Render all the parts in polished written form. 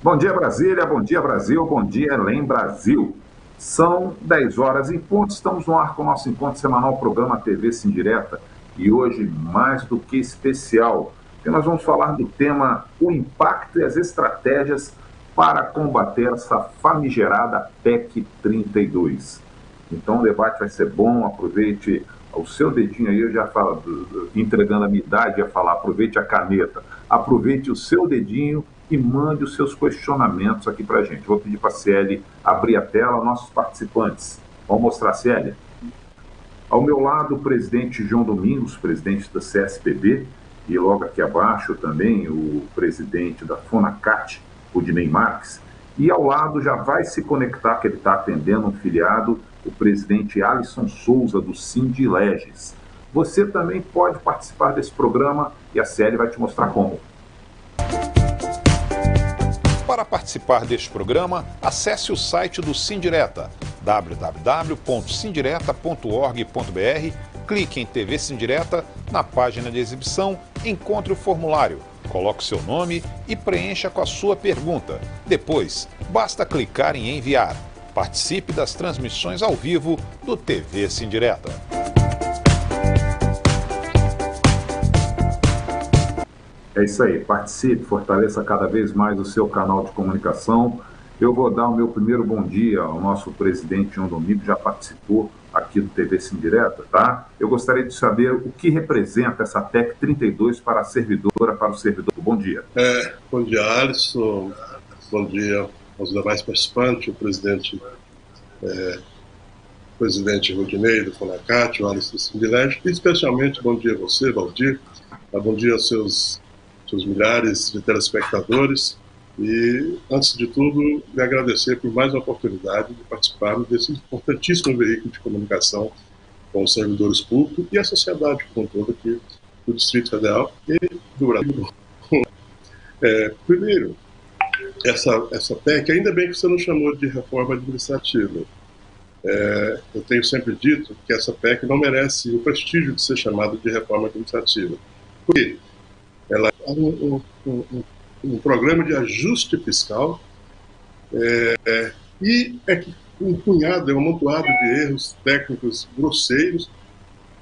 Bom dia, Brasília, bom dia, Brasil, bom dia, Além Brasil. São 10 horas em ponto, estamos no ar com o nosso encontro semanal, programa TV Sim Direta, e hoje mais do que especial, porque nós vamos falar do tema o impacto e as estratégias para combater essa famigerada PEC 32. Então o debate vai ser bom, aproveite o seu dedinho aí, eu já falo, entregando a minha idade, ia falar, aproveite a caneta, aproveite o seu dedinho e mande os seus questionamentos aqui para a gente. Vou pedir para a Ciele abrir a tela, nossos participantes. Vamos mostrar, Ciele? Ao meu lado, o presidente João Domingos, presidente da CSPB, e logo aqui abaixo também o presidente da Fonacat, o Dinei Marques, e ao lado já vai se conectar, que ele está atendendo um filiado, o presidente Alisson Souza, do Sindileges. Você também pode participar desse programa e a Ciele vai te mostrar como. Para participar deste programa, acesse o site do Sindireta, www.sindireta.org.br, clique em TV Sindireta, na página de exibição, encontre o formulário, coloque seu nome e preencha com a sua pergunta. Depois, basta clicar em enviar. Participe das transmissões ao vivo do TV Sindireta. É isso aí, participe, fortaleça cada vez mais o seu canal de comunicação. Eu vou dar o meu primeiro bom dia ao nosso presidente João Domingos, já participou aqui do TV Sim Direta, tá? Eu gostaria de saber o que representa essa PEC 32 para a servidora, para o servidor. Bom dia. Bom dia, Alisson. Bom dia aos demais participantes, o presidente Rodinei do Fonacat, o Alisson do Sindileges, e especialmente bom dia a você, Valdir. Bom dia aos seus milhares de telespectadores e, antes de tudo, me agradecer por mais uma oportunidade de participar desse importantíssimo veículo de comunicação com os servidores públicos e a sociedade como um todo aqui do Distrito Federal e do Brasil. Primeiro, essa PEC, ainda bem que você não chamou de reforma administrativa. Eu tenho sempre dito que essa PEC não merece o prestígio de ser chamada de reforma administrativa. Por quê? Ela é um programa de ajuste fiscal e um punhado, um amontoado de erros técnicos grosseiros,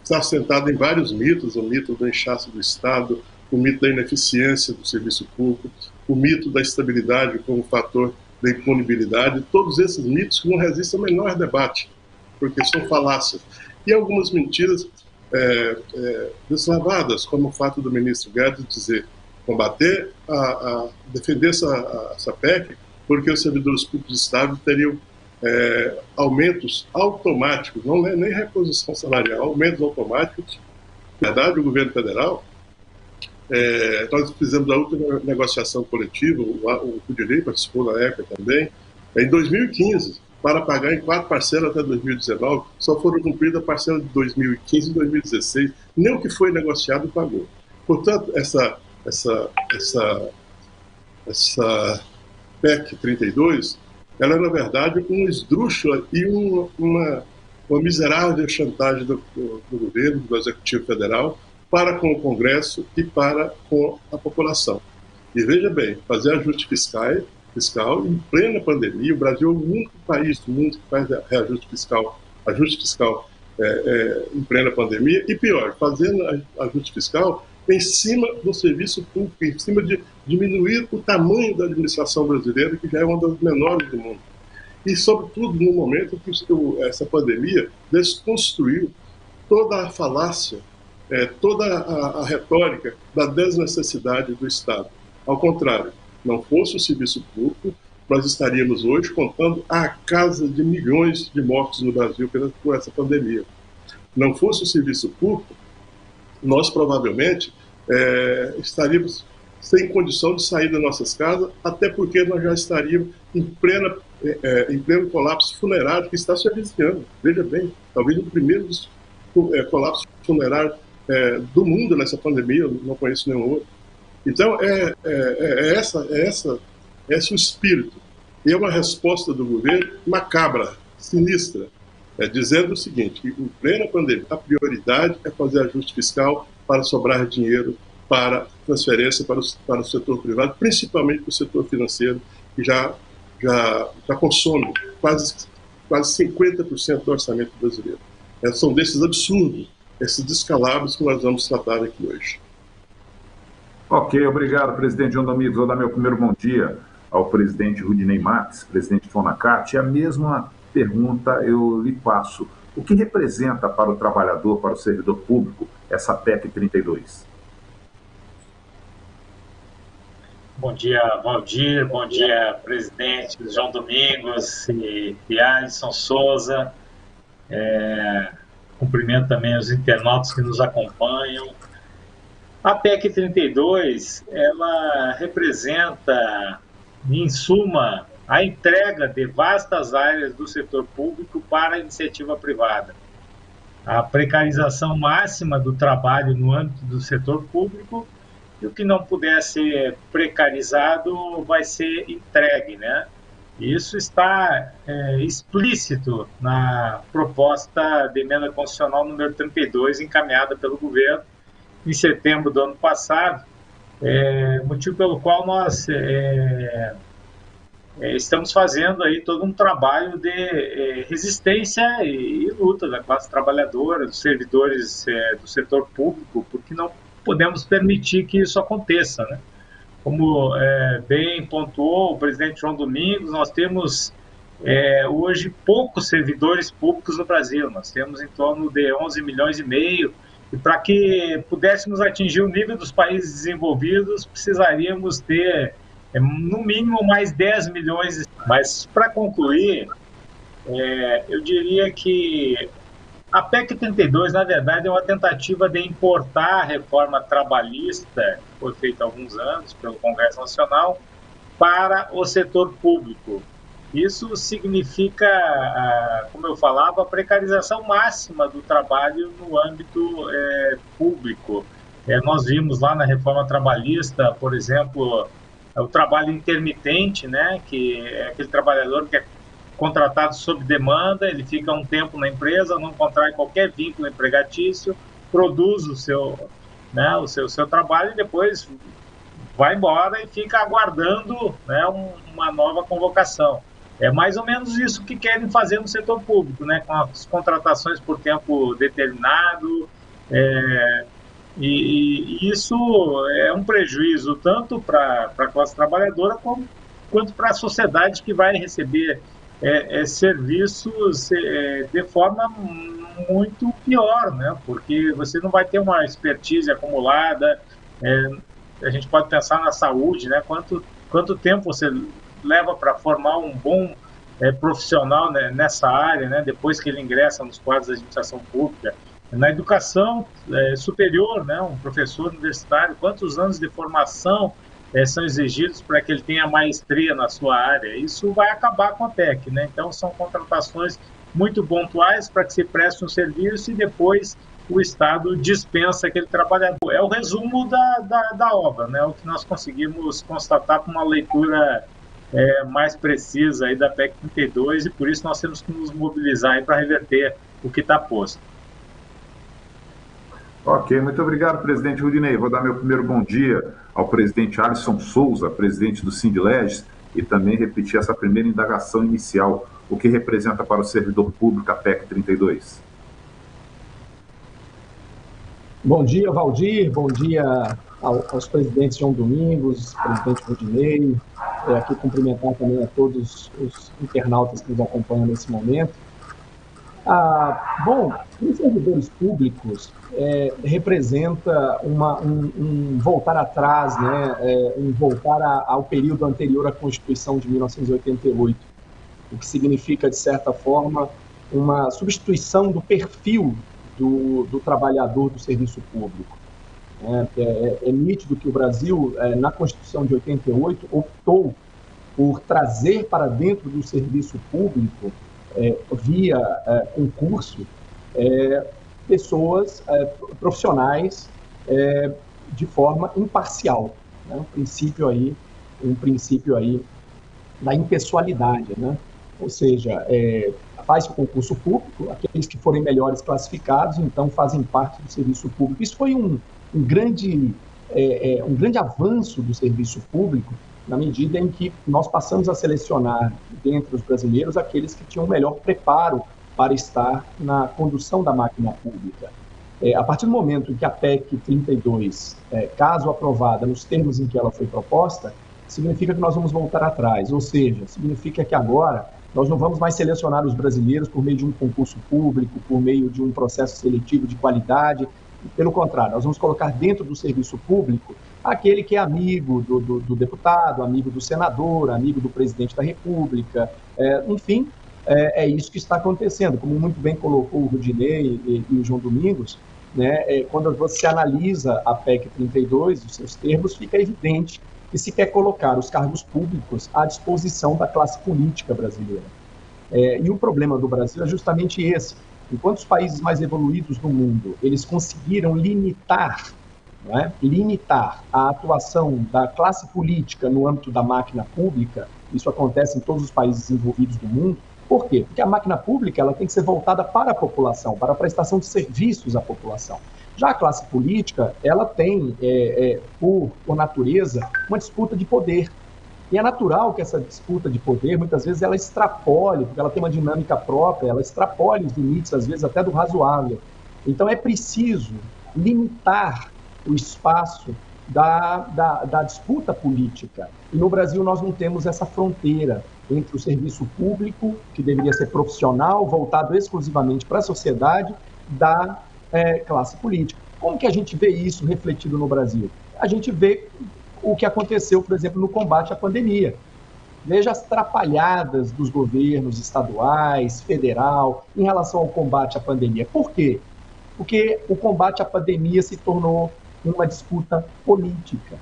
está assentado em vários mitos: o mito do inchaço do Estado, o mito da ineficiência do serviço público, o mito da estabilidade como fator da impunibilidade, todos esses mitos que não resistem ao menor debate, porque são falácias. E algumas mentiras deslavadas, como o fato do ministro Guedes dizer defender essa PEC, porque os servidores públicos do Estado teriam aumentos automáticos, não é nem reposição salarial, aumentos automáticos. Na verdade, o governo federal, nós fizemos a última negociação coletiva, o Rodinei participou na época também, em 2015, para pagar em 4 parcelas até 2019, só foram cumpridas a parcela de 2015 e 2016, nem o que foi negociado pagou. Portanto, essa PEC 32, ela é, na verdade, um esdrúxula e uma miserável chantagem do governo, do Executivo Federal, para com o Congresso e para com a população. E veja bem, fazer ajuste fiscal em plena pandemia. O Brasil é o único país do mundo que faz ajuste fiscal em plena pandemia, e pior, fazendo ajuste fiscal em cima do serviço público, em cima de diminuir o tamanho da administração brasileira, que já é uma das menores do mundo. E, sobretudo, no momento que essa pandemia desconstruiu toda a falácia, toda a retórica da desnecessidade do Estado. Ao contrário, não fosse o serviço público, nós estaríamos hoje contando a casa de milhões de mortos no Brasil por essa pandemia. Não fosse o serviço público, nós provavelmente estaríamos sem condição de sair das nossas casas, até porque nós já estaríamos em pleno colapso funerário que está se avizinhando. Veja bem, talvez o primeiro colapso funerário do mundo nessa pandemia, eu não conheço nenhum outro. Então, esse o espírito. E é uma resposta do governo macabra, sinistra, dizendo o seguinte, que em plena pandemia, a prioridade é fazer ajuste fiscal para sobrar dinheiro para transferência para o setor privado, principalmente para o setor financeiro, que já consome quase 50% do orçamento brasileiro. São desses absurdos, esses descalabros que nós vamos tratar aqui hoje. Ok, obrigado, presidente João Domingos. Vou dar meu primeiro bom dia ao presidente Rudinei Marques, presidente Fonacat. E a mesma pergunta eu lhe passo. O que representa para o trabalhador, para o servidor público, essa PEC 32? Bom dia, Valdir. Bom dia, presidente João Domingos e Alisson Souza. Cumprimento também os internautas que nos acompanham. A PEC 32, ela representa, em suma, a entrega de vastas áreas do setor público para a iniciativa privada. A precarização máxima do trabalho no âmbito do setor público, e o que não puder ser precarizado vai ser entregue, né? Isso está explícito na proposta de emenda constitucional número 32, encaminhada pelo governo em setembro do ano passado, motivo pelo qual nós estamos fazendo aí todo um trabalho de resistência e luta da classe trabalhadora, dos servidores do setor público, porque não podemos permitir que isso aconteça, né? Como bem pontuou o presidente João Domingos, nós temos hoje poucos servidores públicos no Brasil. Nós temos em torno de 11 milhões e meio, e para que pudéssemos atingir o nível dos países desenvolvidos, precisaríamos ter no mínimo mais 10 milhões. Mas para concluir, eu diria que a PEC 32, na verdade, é uma tentativa de importar a reforma trabalhista, que foi feita há alguns anos pelo Congresso Nacional, para o setor público. Isso significa, como eu falava, a precarização máxima do trabalho no âmbito público. Nós vimos lá na reforma trabalhista, por exemplo, o trabalho intermitente, né, que é aquele trabalhador que é contratado sob demanda, ele fica um tempo na empresa, não contrai qualquer vínculo empregatício, produz o seu trabalho e depois vai embora e fica aguardando, né, uma nova convocação. É mais ou menos isso que querem fazer no setor público, né, com as contratações por tempo determinado, e isso é um prejuízo tanto para a classe trabalhadora quanto para a sociedade, que vai receber serviços de forma muito pior, né? Porque você não vai ter uma expertise acumulada. A gente pode pensar na saúde, né? Quanto tempo você leva para formar um bom profissional, né, nessa área, né? Depois que ele ingressa nos quadros da administração pública. Na educação superior, né? Um professor universitário, quantos anos de formação são exigidos para que ele tenha maestria na sua área? Isso vai acabar com a PEC, né? Então, são contratações muito pontuais para que se preste um serviço e depois o Estado dispensa aquele trabalhador. É o resumo da obra, né? O que nós conseguimos constatar com uma leitura mais precisa aí da PEC 32, e por isso nós temos que nos mobilizar para reverter o que está posto. Ok, muito obrigado, presidente Rudinei. Vou dar meu primeiro bom dia ao presidente Alisson Souza, presidente do Sindileges, e também repetir essa primeira indagação inicial, o que representa para o servidor público a PEC 32. Bom dia, Valdir, bom dia aos presidentes João Domingos, presidente Rudinei, aqui cumprimentar também a todos os internautas que nos acompanham nesse momento. Bom, os servidores públicos representa um voltar atrás, né? Um voltar ao período anterior à Constituição de 1988, o que significa, de certa forma, uma substituição do perfil do trabalhador do serviço público. É nítido que o Brasil, na Constituição de 88, optou por trazer para dentro do serviço público, via concurso, pessoas profissionais de forma imparcial, né? Um princípio aí da impessoalidade, né? Ou seja, faz o concurso público, aqueles que forem melhores classificados, então fazem parte do serviço público. Isso foi um grande avanço do serviço público, na medida em que nós passamos a selecionar dentre os brasileiros aqueles que tinham o melhor preparo para estar na condução da máquina pública. A partir do momento em que a PEC 32, caso aprovada nos termos em que ela foi proposta, significa que nós vamos voltar atrás, ou seja, significa que agora nós não vamos mais selecionar os brasileiros por meio de um concurso público, por meio de um processo seletivo de qualidade. Pelo contrário, nós vamos colocar dentro do serviço público aquele que é amigo do deputado, amigo do senador, amigo do presidente da República, enfim, é isso que está acontecendo. Como muito bem colocou o Rudinei e o João Domingos, né, quando você analisa a PEC 32, os seus termos, fica evidente que se quer colocar os cargos públicos à disposição da classe política brasileira. E o problema do Brasil é justamente esse. Enquanto os países mais evoluídos do mundo, eles conseguiram limitar a atuação da classe política no âmbito da máquina pública, isso acontece em todos os países desenvolvidos do mundo. Por quê? Porque a máquina pública ela tem que ser voltada para a população, para a prestação de serviços à população. Já a classe política, ela tem, por natureza, uma disputa de poder. E é natural que essa disputa de poder, muitas vezes, ela extrapole, porque ela tem uma dinâmica própria, ela extrapole os limites, às vezes, até do razoável. Então, é preciso limitar o espaço da disputa política. E no Brasil, nós não temos essa fronteira entre o serviço público, que deveria ser profissional, voltado exclusivamente para a sociedade, da classe política. Como que a gente vê isso refletido no Brasil? A gente vê o que aconteceu, por exemplo, no combate à pandemia. Veja as trapalhadas dos governos estaduais, federal, em relação ao combate à pandemia. Por quê? Porque o combate à pandemia se tornou uma disputa política.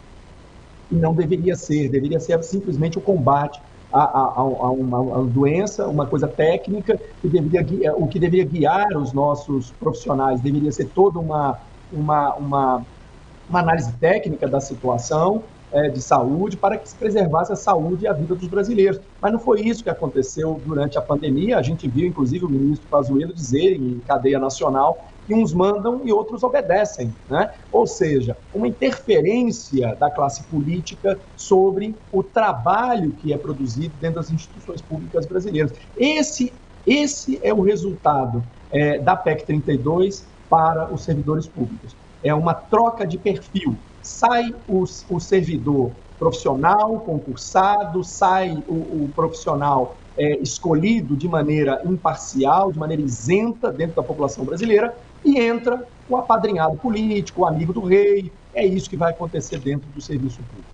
E não deveria ser simplesmente o combate a uma doença, uma coisa técnica, o que deveria guiar os nossos profissionais deveria ser toda uma análise técnica da situação de saúde para que se preservasse a saúde e a vida dos brasileiros. Mas não foi isso que aconteceu durante a pandemia. A gente viu, inclusive, o ministro Pazuello dizer em cadeia nacional que uns mandam e outros obedecem, né? Ou seja, uma interferência da classe política sobre o trabalho que é produzido dentro das instituições públicas brasileiras. Esse é o resultado da PEC 32 para os servidores públicos. É uma troca de perfil. Sai o servidor profissional, concursado, sai o profissional escolhido de maneira imparcial, de maneira isenta dentro da população brasileira, e entra o apadrinhado político, o amigo do rei. É isso que vai acontecer dentro do serviço público.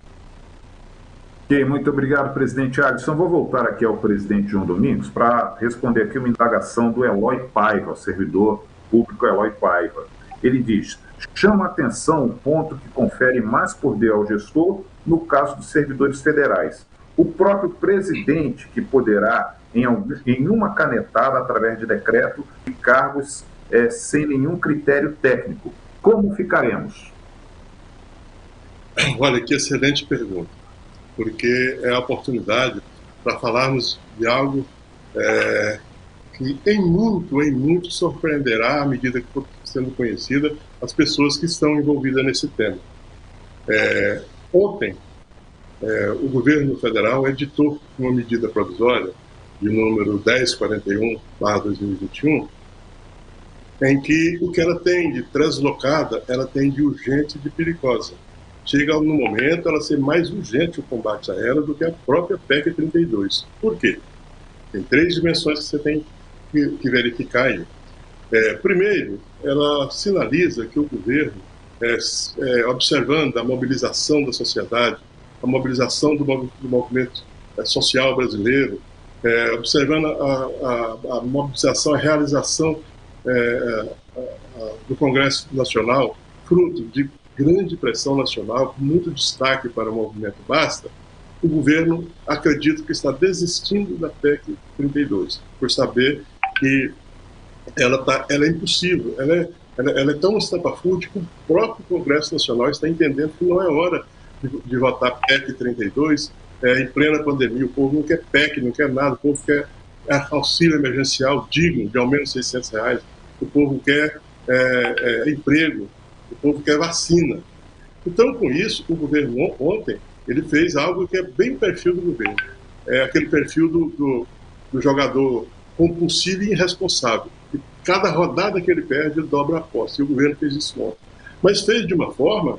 Ok, muito obrigado, presidente Adson. Vou voltar aqui ao presidente João Domingos para responder aqui uma indagação do Eloy Paiva, o servidor público Eloy Paiva. Ele diz: chama a atenção o ponto que confere mais poder ao gestor no caso dos servidores federais. O próprio presidente que poderá, em uma canetada, através de decreto, de cargos sem nenhum critério técnico. Como ficaremos? Olha, que excelente pergunta, porque é a oportunidade para falarmos de algo que em muito surpreenderá à medida que for sendo conhecida as pessoas que estão envolvidas nesse tema. Ontem, o governo federal editou uma medida provisória de número 1041/2021, em que o que ela tem de translocada, ela tem de urgente e de perigosa. Chega no momento ela ser mais urgente o combate a ela do que a própria PEC 32. Por quê? Tem 3 dimensões que você tem que verificar aí. Primeiro, ela sinaliza que o governo, observando a mobilização da sociedade, a mobilização do movimento social brasileiro, observando a mobilização, a realização do Congresso Nacional, fruto de grande pressão nacional, com muito destaque para o movimento Basta, o governo acredita que está desistindo da PEC 32, por saber que ela é impossível, ela é tão estapafúrdia que o próprio Congresso Nacional está entendendo que não é hora de votar PEC 32 em plena pandemia. O povo não quer PEC, não quer nada, o povo quer auxílio emergencial digno, de ao menos R$600, o povo quer emprego, o povo quer vacina. Então, com isso, o governo ontem Ele fez algo que é bem o perfil do governo. É aquele perfil do jogador compulsivo e irresponsável. E cada rodada que ele perde, ele dobra a aposta. E o governo fez isso ontem. Mas fez de uma forma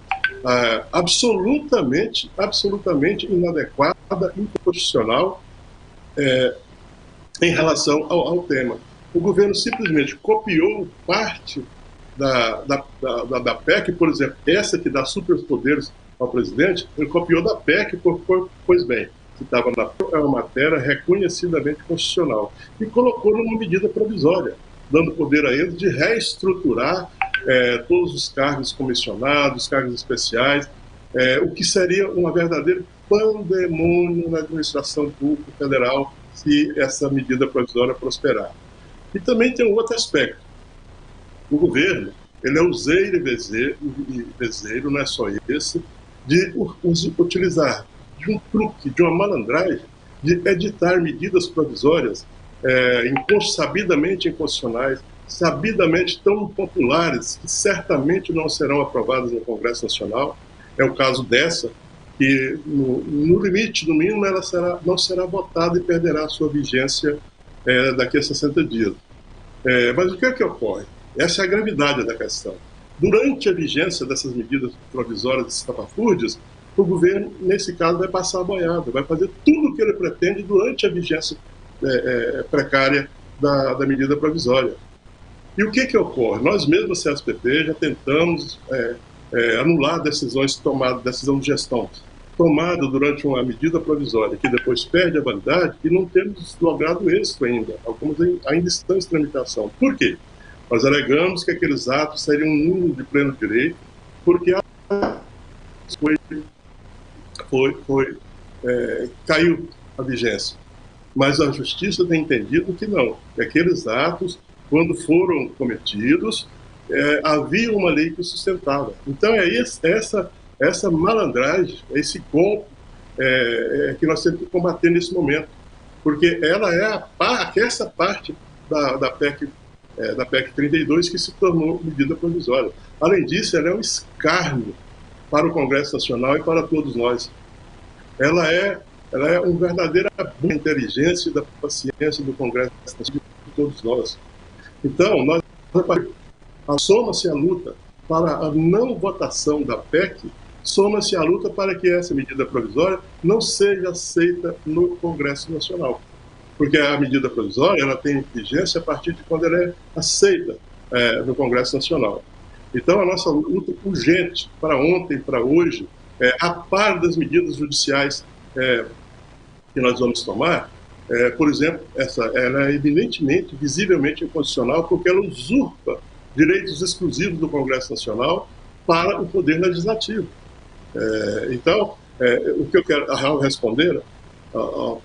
absolutamente inadequada, inconstitucional, em relação ao tema. O governo simplesmente copiou parte da PEC, por exemplo, essa que dá superpoderes ao presidente, ele copiou da PEC, pois bem, que estava é uma matéria reconhecidamente constitucional, e colocou numa medida provisória, dando poder a eles de reestruturar todos os cargos comissionados, cargos especiais, o que seria uma verdadeira pandemônio na administração pública federal se essa medida provisória prosperar. E também tem um outro aspecto. O governo, ele é useiro e vezeiro, não é só esse, de utilizar de um truque, de uma malandragem, de editar medidas provisórias sabidamente inconstitucionais, sabidamente tão populares, que certamente não serão aprovadas no Congresso Nacional. É o caso dessa, que no limite, no mínimo, ela não será votada e perderá a sua vigência daqui a 60 dias. Mas o que é que ocorre? Essa é a gravidade da questão. Durante a vigência dessas medidas provisórias estapafúrdias, o governo, nesse caso, vai passar a boiada, vai fazer tudo o que ele pretende durante a vigência precária da medida provisória. E o que ocorre? Nós mesmos, CSPP, já tentamos anular decisão de gestão tomada durante uma medida provisória, que depois perde a validade, e não temos logrado êxito ainda. Algumas ainda estão em tramitação. Por quê? Nós alegamos que aqueles atos seriam nulos de pleno direito, porque caiu a vigência. Mas a Justiça tem entendido que não, que aqueles atos, quando foram cometidos, havia uma lei que sustentava. Então é essa malandragem, esse golpe que nós temos que combater nesse momento, porque ela é essa parte da PEC 32 que se tornou medida provisória. Além disso, ela é um escárnio para o Congresso Nacional e para todos nós. Ela é um verdadeiro abuso da inteligência e da paciência do Congresso Nacional de todos nós. Então, soma-se a luta para a não votação da PEC, soma-se a luta para que essa medida provisória não seja aceita no Congresso Nacional. Porque a medida provisória ela tem vigência a partir de quando ela é aceita no Congresso Nacional. Então, a nossa luta urgente para ontem, para hoje, a par das medidas judiciais que nós vamos tomar, por exemplo, ela é evidentemente, visivelmente inconstitucional, porque ela usurpa direitos exclusivos do Congresso Nacional para o Poder Legislativo. Então, o que eu quero responder ao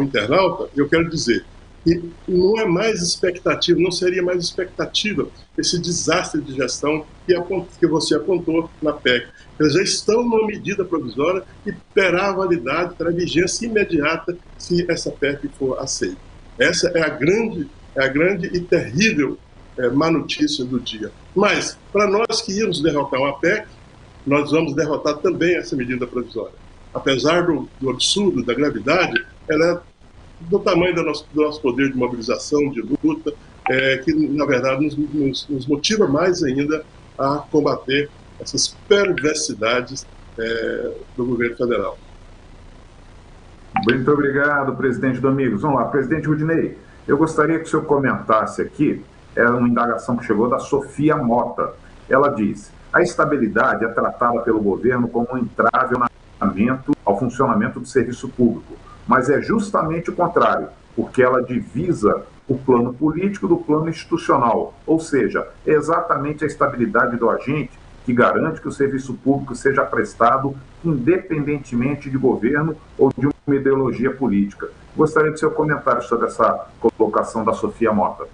internauta, eu quero dizer que não é mais expectativa, não seria mais expectativa esse desastre de gestão que você apontou na PEC. Eles já estão numa medida provisória e terá validade, terá vigência imediata se essa PEC for aceita. Essa é a grande e terrível má notícia do dia. Mas, para nós que íamos derrotar uma PEC, nós vamos derrotar também essa medida provisória. Apesar do absurdo, da gravidade, ela é do tamanho do nosso poder de mobilização, de luta, que, na verdade, nos motiva mais ainda a combater essas perversidades do governo federal. Muito obrigado, presidente Domingos. Vamos lá, presidente Rudinei, eu gostaria que o senhor comentasse aqui, uma indagação que chegou da Sofia Mota. Ela diz: a estabilidade é tratada pelo governo como um entrave ao funcionamento do serviço público, mas é justamente o contrário, porque ela divisa o plano político do plano institucional, ou seja, é exatamente a estabilidade do agente que garante que o serviço público seja prestado independentemente de governo ou de uma ideologia política. Gostaria do seu comentário sobre essa colocação da Sofia Mota.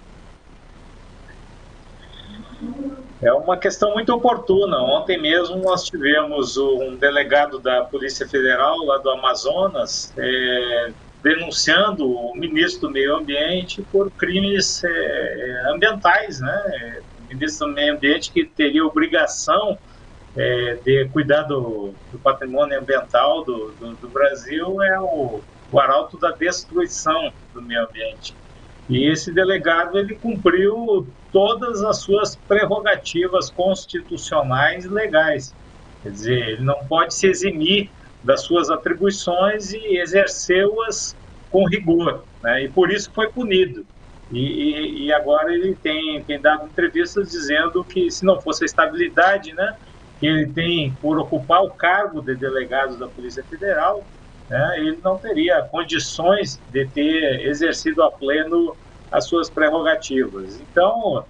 É uma questão muito oportuna. Ontem mesmo nós tivemos um delegado da Polícia Federal lá do Amazonas denunciando o ministro do Meio Ambiente por crimes ambientais, né? O ministro do Meio Ambiente que teria obrigação de cuidar do patrimônio ambiental do Brasil é o arauto da destruição do meio ambiente. E esse delegado, ele cumpriu todas as suas prerrogativas constitucionais e legais. Quer dizer, ele não pode se eximir das suas atribuições e exerceu-as com rigor, né? E por isso foi punido. E agora ele tem dado entrevistas dizendo que se não fosse a estabilidade, né, que ele tem por ocupar o cargo de delegado da Polícia Federal, né, ele não teria condições de ter exercido a pleno as suas prerrogativas. Então,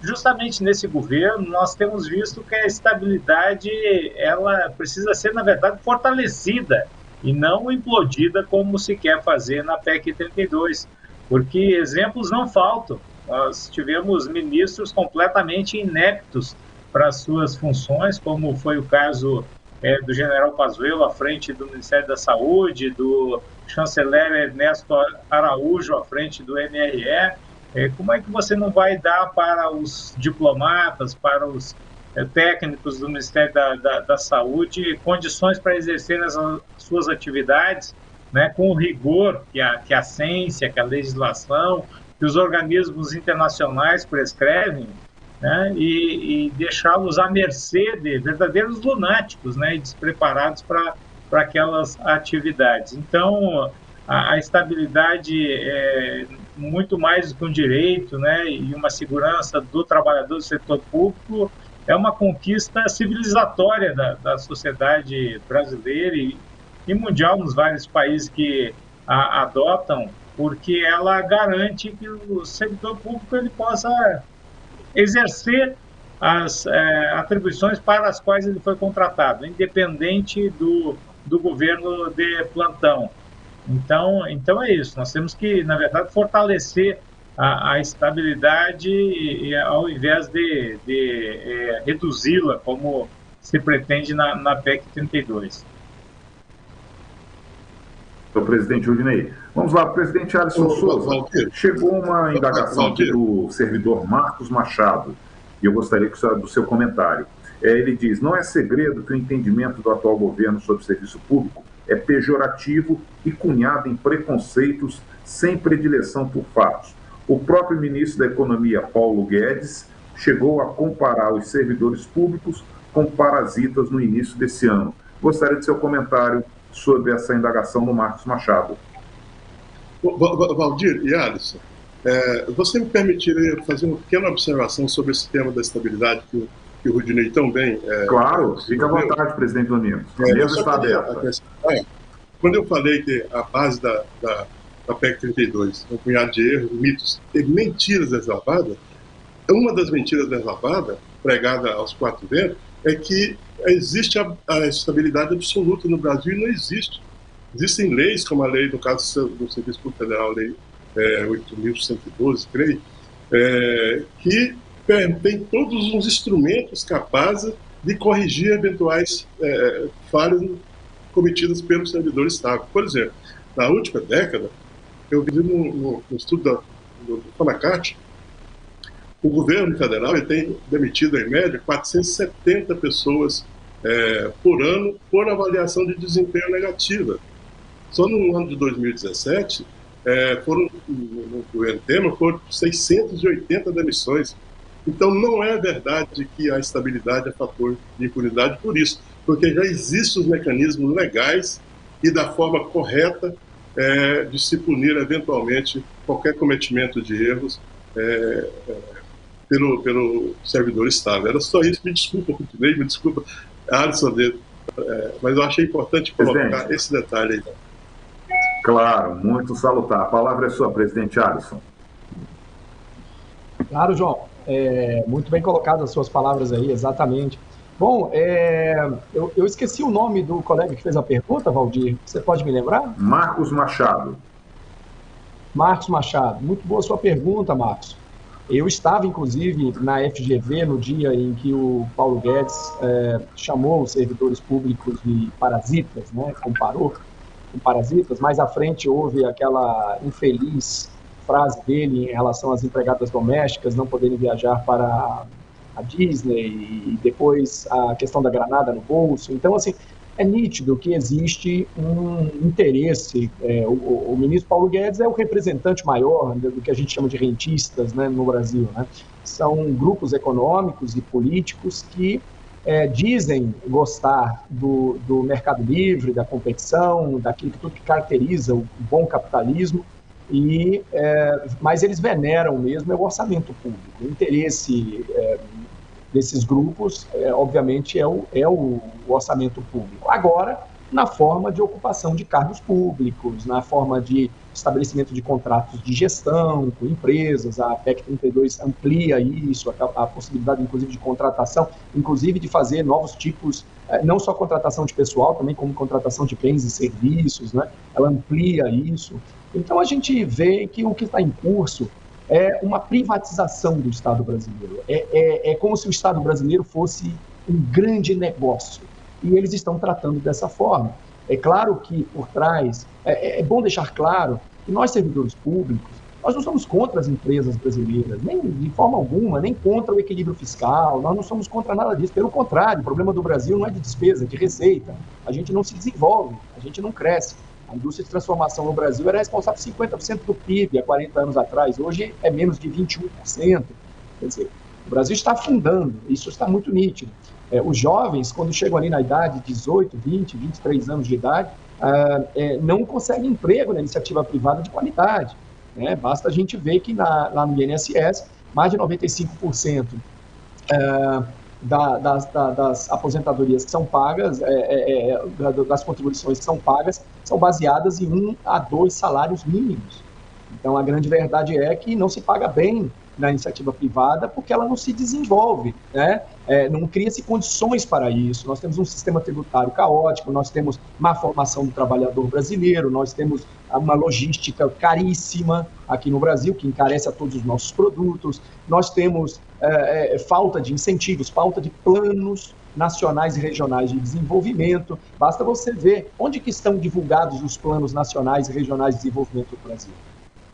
justamente nesse governo, nós temos visto que a estabilidade ela precisa ser, na verdade, fortalecida e não implodida como se quer fazer na PEC 32, porque exemplos não faltam. Nós tivemos ministros completamente ineptos para as suas funções, como foi o caso do general Pazuello à frente do Ministério da Saúde, do chanceler Ernesto Araújo à frente do MRE. Como é que você não vai dar para os diplomatas, para os técnicos do Ministério da Saúde condições para exercer as suas atividades, né, com o rigor que a ciência, que a legislação, que os organismos internacionais prescrevem, né, e deixá-los à mercê de verdadeiros lunáticos, né, e despreparados para aquelas atividades? Então, a estabilidade é muito mais do que um direito, né, e uma segurança do trabalhador do setor público, é uma conquista civilizatória da sociedade brasileira e mundial nos vários países que a adotam, porque ela garante que o servidor público ele possa exercer as atribuições para as quais ele foi contratado, independente do governo de plantão. Então é isso, nós temos que, na verdade, fortalecer a estabilidade ao invés de reduzi-la, como se pretende na PEC 32. O presidente Rudinei. Vamos lá, presidente Alisson Souza. Chegou uma indagação aqui do servidor Marcos Machado, e eu gostaria do seu comentário. Ele diz: não é segredo que o entendimento do atual governo sobre o serviço público é pejorativo e cunhado em preconceitos sem predileção por fatos. O próprio ministro da Economia, Paulo Guedes, chegou a comparar os servidores públicos com parasitas no início desse ano. Gostaria de seu comentário sobre essa indagação do Marcos Machado. Valdir e Alisson, você me permitiria fazer uma pequena observação sobre esse tema da estabilidade que o Rudinei tão bem... Claro, fica à vontade, presidente Domingos. A mesa está aberta. Quando eu falei que a base da PEC 32 é um punhado de erros, mitos e mentiras deslavadas, uma das mentiras deslavadas, pregada aos quatro ventos, é que existe a estabilidade absoluta no Brasil e não existe. Existem leis, como a lei, no caso do Serviço Público Federal, a lei 8.112, creio, que tem todos os instrumentos capazes de corrigir eventuais falhas cometidas pelo servidor estável. Por exemplo, na última década, eu vi no estudo do FONACAT, o governo federal ele tem demitido, em média, 470 pessoas por ano por avaliação de desempenho negativa. Só no ano de 2017, no governo Temer, foram 680 demissões. Então, não é verdade que a estabilidade é fator de impunidade por isso, porque já existem os mecanismos legais e da forma correta de se punir, eventualmente, qualquer cometimento de erros pelo servidor estável. Era só isso. Me desculpa, me desculpa, Alisson, mas eu achei importante colocar esse detalhe aí. Claro, muito salutar. A palavra é sua, presidente Alisson. Claro, João. Muito bem colocadas as suas palavras aí, exatamente. Bom, eu esqueci o nome do colega que fez a pergunta, Valdir. Você pode me lembrar? Marcos Machado. Marcos Machado. Muito boa sua pergunta, Marcos. Eu estava, inclusive, na FGV no dia em que o Paulo Guedes chamou os servidores públicos de parasitas, né? Comparou com parasitas. Mais à frente houve aquela infeliz frase dele em relação às empregadas domésticas não poderem viajar para a Disney e depois a questão da granada no bolso. Então, assim, é nítido que existe um interesse. O ministro Paulo Guedes é o representante maior do que a gente chama de rentistas, né, no Brasil, né? São grupos econômicos e políticos que dizem gostar do mercado livre, da competição, daquilo que tudo que caracteriza o bom capitalismo, mas eles veneram mesmo o orçamento público. O interesse desses grupos, obviamente, é o orçamento público. Agora, na forma de ocupação de cargos públicos, na forma de estabelecimento de contratos de gestão com empresas, a PEC 32 amplia isso, a possibilidade, inclusive, de contratação, inclusive de fazer novos tipos, não só contratação de pessoal, também como contratação de bens e serviços, né? Ela amplia isso. Então, a gente vê que o que está em curso é uma privatização do Estado brasileiro. É como se o Estado brasileiro fosse um grande negócio. E eles estão tratando dessa forma. É claro que por trás, é bom deixar claro que nós, servidores públicos, nós não somos contra as empresas brasileiras, nem de forma alguma, nem contra o equilíbrio fiscal, nós não somos contra nada disso. Pelo contrário, o problema do Brasil não é de despesa, é de receita. A gente não se desenvolve, a gente não cresce. A indústria de transformação no Brasil era responsável por 50% do PIB há 40 anos atrás, hoje é menos de 21%. Quer dizer, o Brasil está afundando, isso está muito nítido. Os jovens, quando chegam ali na idade de 18, 20, 23 anos de idade, não conseguem emprego na iniciativa privada de qualidade. Né? Basta a gente ver que lá no INSS, mais de 95% das aposentadorias que são pagas, das contribuições que são pagas, são baseadas em 1 a 2 salários mínimos. Então, a grande verdade é que não se paga bem na iniciativa privada porque ela não se desenvolve, né? Não cria-se condições para isso. Nós temos um sistema tributário caótico, nós temos má formação do trabalhador brasileiro, nós temos uma logística caríssima aqui no Brasil, que encarece a todos os nossos produtos, nós temos falta de incentivos, falta de planos nacionais e regionais de desenvolvimento. Basta você ver onde que estão divulgados os planos nacionais e regionais de desenvolvimento do Brasil.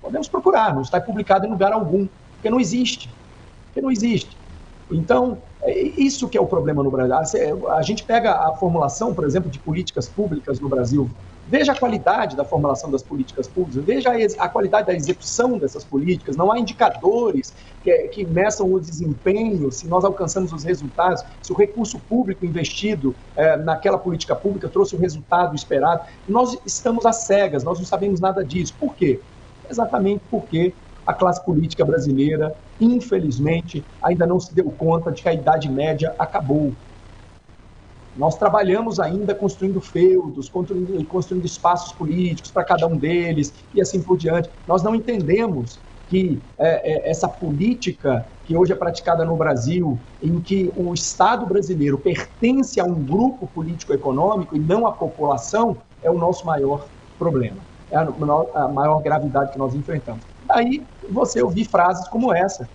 Podemos procurar, não está publicado em lugar algum, porque não existe. Então, isso que é o problema no Brasil. A gente pega a formulação, por exemplo, de políticas públicas no Brasil, veja a qualidade da formulação das políticas públicas, veja a qualidade da execução dessas políticas, não há indicadores que meçam o desempenho, se nós alcançamos os resultados, se o recurso público investido naquela política pública trouxe o resultado esperado. Nós estamos às cegas, nós não sabemos nada disso. Por quê? Exatamente porque a classe política brasileira, infelizmente, ainda não se deu conta de que a Idade Média acabou. Nós trabalhamos ainda construindo feudos, construindo espaços políticos para cada um deles e assim por diante. Nós não entendemos que essa política que hoje é praticada no Brasil, em que o Estado brasileiro pertence a um grupo político-econômico e não à população, é o nosso maior problema. É a maior gravidade que nós enfrentamos. Daí você ouvir frases como essa,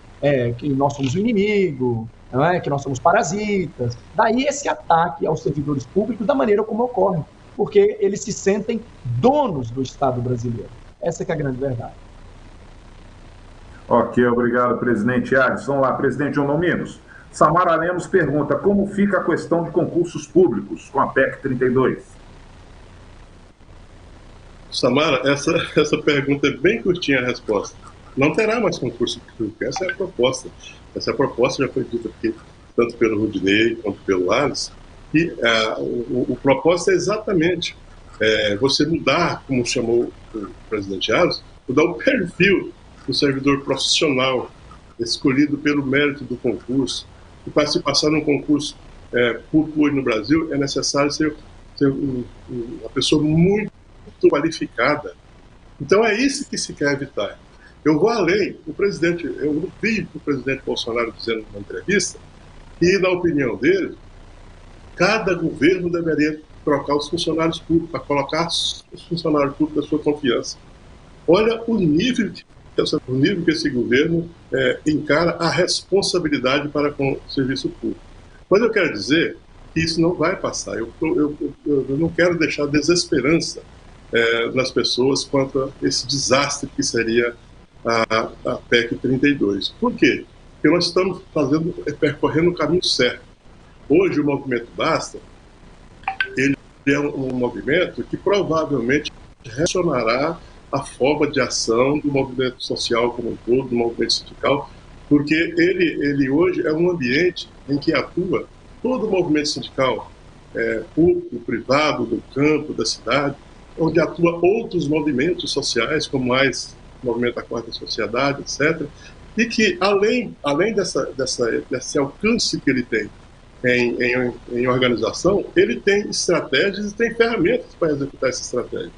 que nós somos o inimigo, não é? Que nós somos parasitas. Daí esse ataque aos servidores públicos da maneira como ocorre, porque eles se sentem donos do Estado brasileiro. Essa que é a grande verdade. Ok, obrigado, presidente Arnes. Vamos lá, presidente João Nominos. Samara Lemos pergunta, como fica a questão de concursos públicos com a PEC 32? Samara, essa pergunta é bem curtinha a resposta. Não terá mais concurso público, essa é a proposta. Essa proposta já foi dita aqui, tanto pelo Rudinei quanto pelo Arnes, e o propósito é exatamente você mudar, como chamou o presidente Arnes, mudar o perfil do servidor profissional escolhido pelo mérito do concurso. E para se passar num concurso público hoje no Brasil, é necessário ser uma pessoa muito qualificada. Então é isso que se quer evitar. Eu vou além. Eu ouvi o presidente Bolsonaro dizendo numa entrevista que, na opinião dele, cada governo deveria trocar os funcionários públicos, para colocar os funcionários públicos da sua confiança. Olha o nível que esse governo encara a responsabilidade para com o serviço público. Mas eu quero dizer que isso não vai passar. Eu não quero deixar desesperança nas pessoas quanto a esse desastre que seria a PEC 32. Por quê? que nós estamos percorrendo o caminho certo. Hoje, o movimento Basta, ele é um movimento que provavelmente reacionará a forma de ação do movimento social como um todo, do movimento sindical, porque ele hoje é um ambiente em que atua todo o movimento sindical, público, privado, do campo, da cidade, onde atua outros movimentos sociais, como mais o movimento da quarta sociedade, etc., e que, além desse alcance que ele tem em organização, ele tem estratégias e tem ferramentas para executar essa estratégia.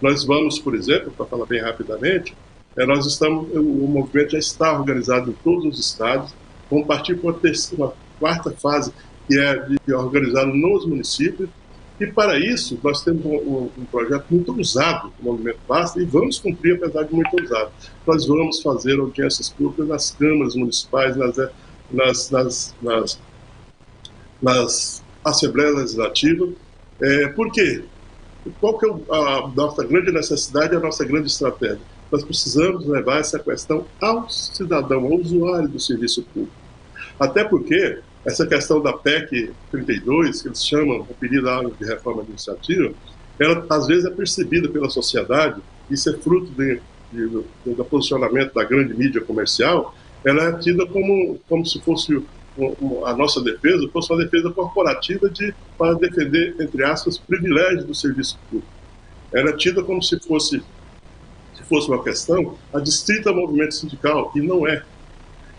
Nós vamos, por exemplo, para falar bem rapidamente, o movimento já está organizado em todos os estados, vamos partir para uma quarta fase, que é organizado nos municípios, e para isso nós temos um projeto muito ousado do Movimento Basta, e vamos cumprir, apesar de muito ousado. Nós vamos fazer audiências públicas nas câmaras municipais, nas assembleias legislativas. Por quê? Qual que é a nossa grande necessidade e a nossa grande estratégia? Nós precisamos levar essa questão ao cidadão, ao usuário do serviço público. Até porque essa questão da PEC 32, que eles chamam o pedido de reforma administrativa, ela às vezes é percebida pela sociedade, isso é fruto do posicionamento da grande mídia comercial, ela é tida como se fosse a nossa defesa, fosse uma defesa corporativa para defender, entre aspas, privilégios do serviço público. Ela é tida como se fosse uma questão adstrita ao movimento sindical, e não é.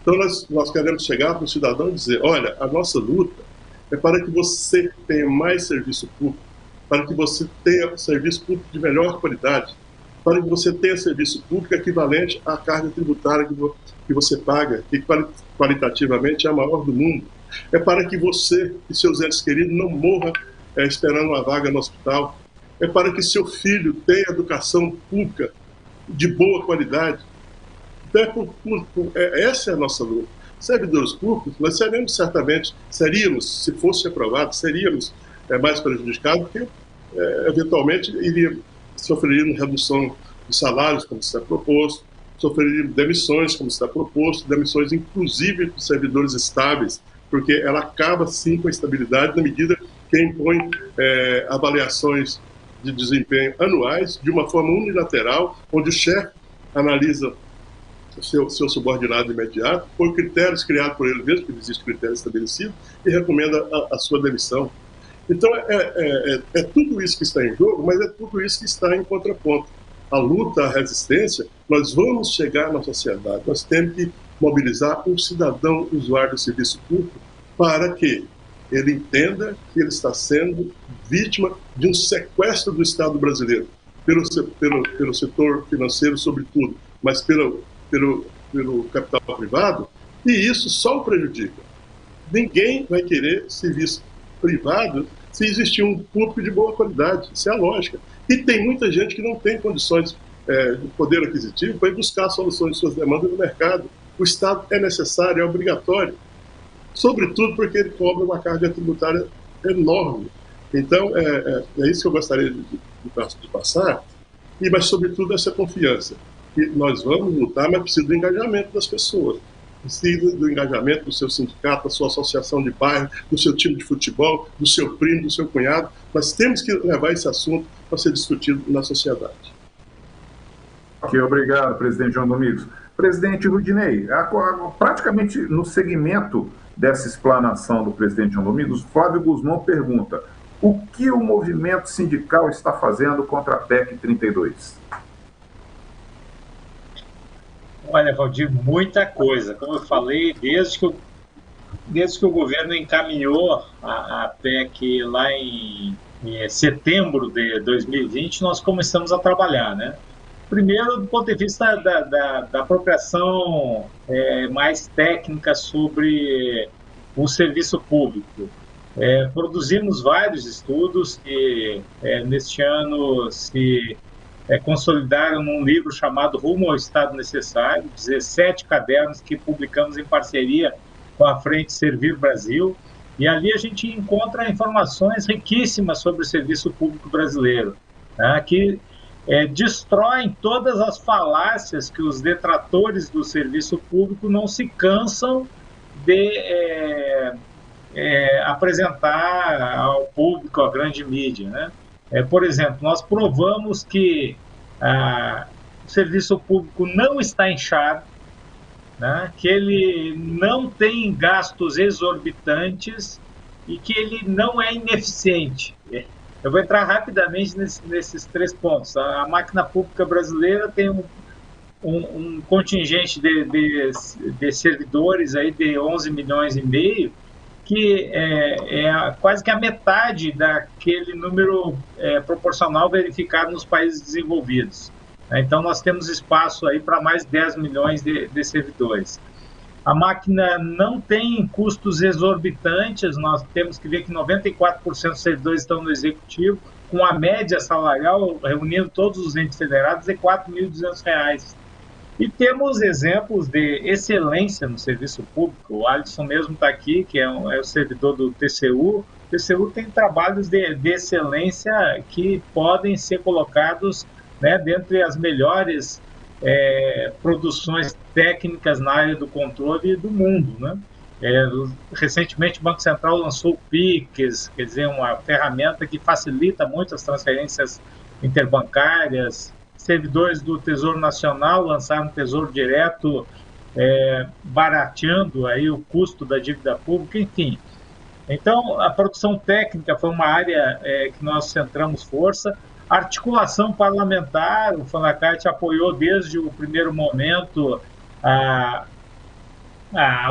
Então nós queremos chegar para o cidadão e dizer, olha, a nossa luta é para que você tenha mais serviço público, para que você tenha serviço público de melhor qualidade, para que você tenha serviço público equivalente à carga tributária que você paga, que qualitativamente é a maior do mundo. É para que você e seus entes queridos não morram esperando uma vaga no hospital. É para que seu filho tenha educação pública de boa qualidade. Então, essa é a nossa luta. Servidores públicos, nós seríamos, se fosse aprovado, seríamos mais prejudicados, porque eventualmente sofreríamos redução de salários, como está proposto, sofreríamos demissões, como está proposto, demissões inclusive de servidores estáveis, porque ela acaba sim com a estabilidade na medida que impõe avaliações de desempenho anuais de uma forma unilateral, onde o chefe analisa o seu subordinado imediato, por critérios criados por ele mesmo, porque existe critério estabelecido, e recomenda a sua demissão. Então, é tudo isso que está em jogo, mas é tudo isso que está em contraponto. A luta, a resistência, nós vamos chegar na sociedade, nós temos que mobilizar o cidadão usuário do serviço público para que ele entenda que ele está sendo vítima de um sequestro do Estado brasileiro, pelo setor financeiro, sobretudo, mas pelo capital privado, e isso só o prejudica. Ninguém vai querer serviço privado se existir um público de boa qualidade, isso é a lógica. E tem muita gente que não tem condições de poder aquisitivo para ir buscar soluções de suas demandas no mercado. O Estado é necessário, é obrigatório, sobretudo porque ele cobra uma carga tributária enorme. Então, é isso que eu gostaria de passar, mas sobretudo essa confiança, que nós vamos lutar, mas precisa do engajamento das pessoas, precisa do engajamento do seu sindicato, da sua associação de bairro, do seu time de futebol, do seu primo, do seu cunhado. Nós temos que levar esse assunto para ser discutido na sociedade. Ok, obrigado, presidente João Domingos. Presidente Rudinei, praticamente no segmento dessa explanação do presidente João Domingos, Flávio Guzmão pergunta: o que o movimento sindical está fazendo contra a PEC 32? Olha, Valdir, muita coisa. Como eu falei, desde que o governo encaminhou a PEC lá em setembro de 2020, nós começamos a trabalhar, né? Primeiro, do ponto de vista da apropriação mais técnica sobre o serviço público. Produzimos vários estudos que neste ano se consolidaram num livro chamado Rumo ao Estado Necessário, 17 cadernos que publicamos em parceria com a Frente Servir Brasil, e ali a gente encontra informações riquíssimas sobre o serviço público brasileiro, né, que destroem todas as falácias que os detratores do serviço público não se cansam de apresentar ao público, à grande mídia, né? Por exemplo, nós provamos que o serviço público não está inchado, né? Que ele não tem gastos exorbitantes e que ele não é ineficiente. Eu vou entrar rapidamente nesses 3 pontos. A máquina pública brasileira tem um contingente de servidores aí de 11 milhões e meio, que é quase que a metade daquele número proporcional verificado nos países desenvolvidos. Então, nós temos espaço aí para mais 10 milhões de servidores. A máquina não tem custos exorbitantes, nós temos que ver que 94% dos servidores estão no executivo, com a média salarial, reunindo todos os entes federados, de R$ 4.200. E temos exemplos de excelência no serviço público. O Alisson mesmo está aqui, que é o servidor do TCU. O TCU tem trabalhos de excelência que podem ser colocados, né, dentre as melhores produções técnicas na área do controle do mundo, né? Recentemente o Banco Central lançou o PIX, quer dizer, uma ferramenta que facilita muito as transferências interbancárias. Servidores do Tesouro Nacional lançaram um Tesouro Direto, barateando aí o custo da dívida pública, enfim. Então, a produção técnica foi uma área que nós centramos força. Articulação parlamentar, o Fanacart apoiou desde o primeiro momento a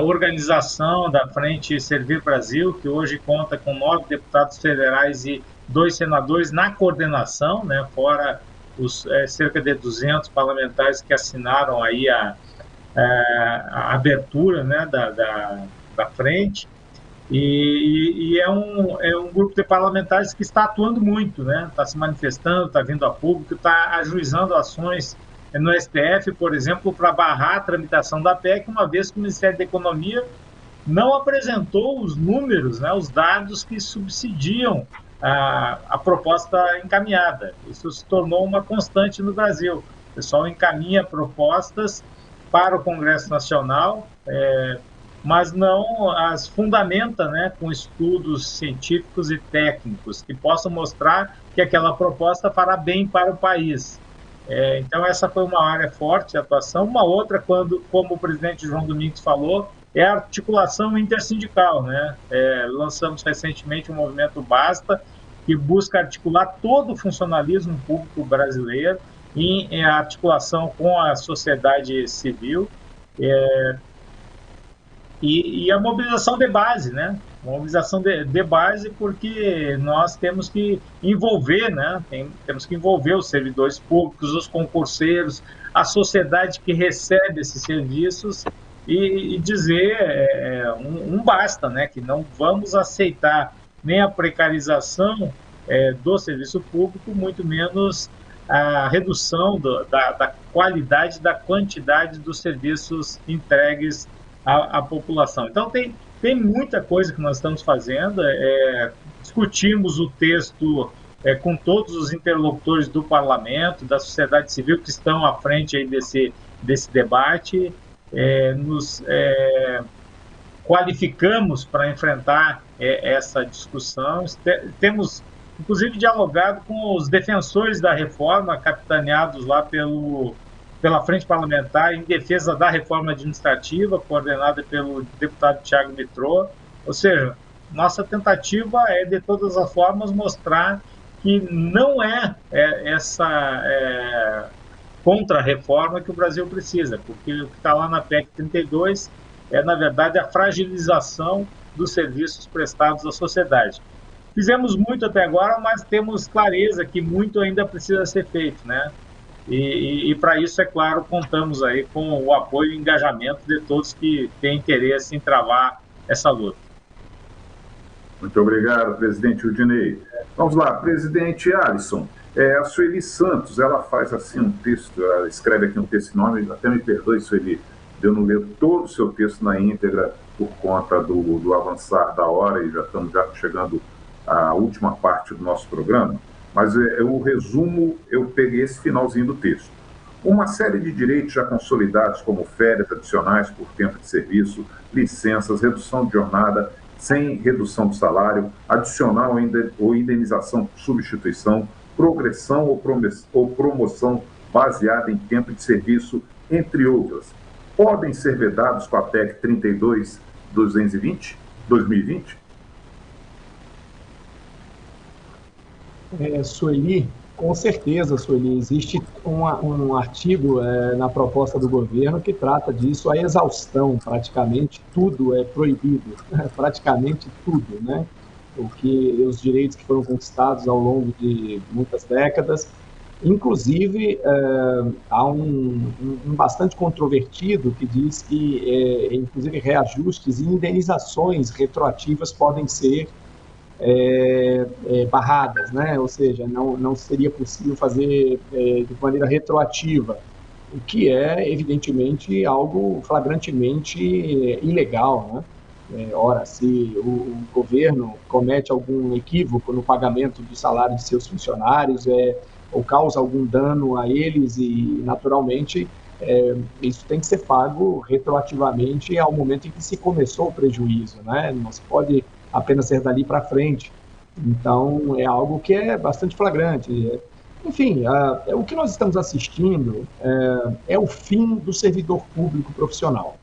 organização da Frente Servir Brasil, que hoje conta com 9 deputados federais e 2 senadores na coordenação, né, fora os cerca de 200 parlamentares que assinaram aí a abertura, né, da frente. E é um grupo de parlamentares que está atuando muito, né? Está se manifestando, está vindo a público, está ajuizando ações no STF, por exemplo, para barrar a tramitação da PEC, uma vez que o Ministério da Economia não apresentou os números, né, os dados que subsidiam a proposta encaminhada. Isso se tornou uma constante no Brasil. O pessoal encaminha propostas para o Congresso Nacional, mas não as fundamenta, né, com estudos científicos e técnicos que possam mostrar que aquela proposta fará bem para o país. Então, essa foi uma área forte de atuação. Uma outra, como o presidente João Domingos falou, é a articulação intersindical, né? Lançamos recentemente o movimento Basta, que busca articular todo o funcionalismo público brasileiro em articulação com a sociedade civil, e a mobilização de base, né? Mobilização de base, porque nós temos que envolver, né? Temos que envolver os servidores públicos, os concurseiros, a sociedade que recebe esses serviços e dizer um basta, né? Que não vamos aceitar nem a precarização do serviço público, muito menos a redução da qualidade, da quantidade dos serviços entregues à população. Então, tem muita coisa que nós estamos fazendo. Discutimos o texto com todos os interlocutores do parlamento, da sociedade civil que estão à frente aí desse debate, nos qualificamos para enfrentar essa discussão. Temos, inclusive, dialogado com os defensores da reforma, capitaneados lá pela Frente Parlamentar em defesa da reforma administrativa, coordenada pelo deputado Thiago Mitrô. Ou seja, nossa tentativa é, de todas as formas, mostrar que não essa contra-reforma que o Brasil precisa, porque o que está lá na PEC 32 é, na verdade, a fragilização dos serviços prestados à sociedade. Fizemos muito até agora, mas temos clareza que muito ainda precisa ser feito, né? E para isso, é claro, contamos aí com o apoio e engajamento de todos que têm interesse em travar essa luta. Muito obrigado, presidente Udinei. Vamos lá, presidente Alisson. A Sueli Santos, ela faz assim um texto, ela escreve aqui um texto nome, até me perdoe, Sueli, de eu não ler todo o seu texto na íntegra por conta do avançar da hora, e já estamos chegando à última parte do nosso programa. mas o resumo, eu peguei esse finalzinho do texto. Uma série de direitos já consolidados, como férias adicionais por tempo de serviço, licenças, redução de jornada sem redução de salário, adicional ou indenização por substituição, progressão ou promoção baseada em tempo de serviço, entre outras, podem ser vedados com a PEC 32/2020? Sueli, com certeza, Sueli, existe um artigo na proposta do governo que trata disso, a exaustão, praticamente tudo é proibido, praticamente tudo, né? Os direitos que foram conquistados ao longo de muitas décadas, inclusive há um bastante controvertido que diz que, inclusive, reajustes e indenizações retroativas podem ser barradas, né? Ou seja, não seria possível fazer de maneira retroativa, o que é, evidentemente, algo flagrantemente ilegal, né? Ora, se o governo comete algum equívoco no pagamento do salário de seus funcionários ou causa algum dano a eles e, naturalmente, isso tem que ser pago retroativamente ao momento em que se começou o prejuízo, né? Não se pode apenas ser dali para frente. Então, é algo que é bastante flagrante. Enfim, o que nós estamos assistindo é o fim do servidor público profissional,